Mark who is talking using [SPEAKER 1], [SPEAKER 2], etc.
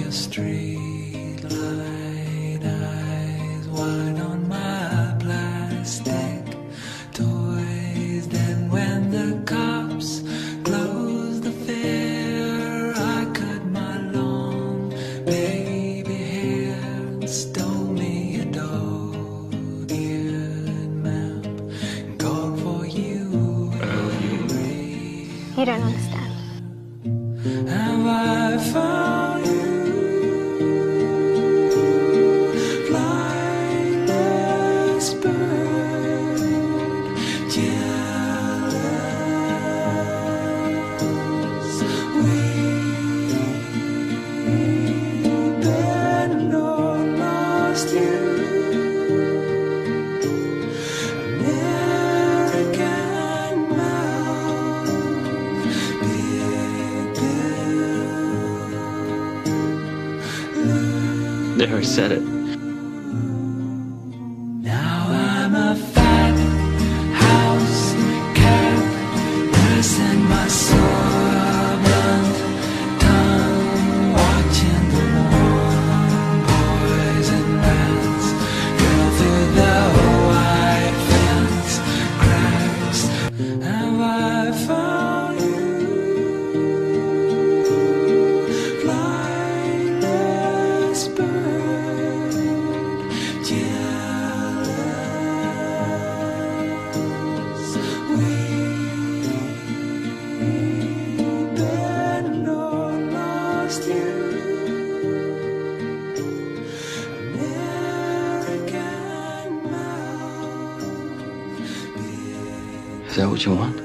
[SPEAKER 1] your street light eyes wide on my plastic toys. Then when the cops closed the fair, I cut my long baby hair and stole me a dog-eared map and called for you.
[SPEAKER 2] You don't understand.
[SPEAKER 1] Have I found you, flightless bird, jealous? We've been or lost you. American mouth,
[SPEAKER 3] There, I said it.
[SPEAKER 1] now I'm a fat house cat, nursing my sore blunt tongue, watching the warm boys and rats drill through the white fence cracks. Have I found you, flightless bird, jealous? We've been or lost you. American mouth.
[SPEAKER 3] Is that what you want?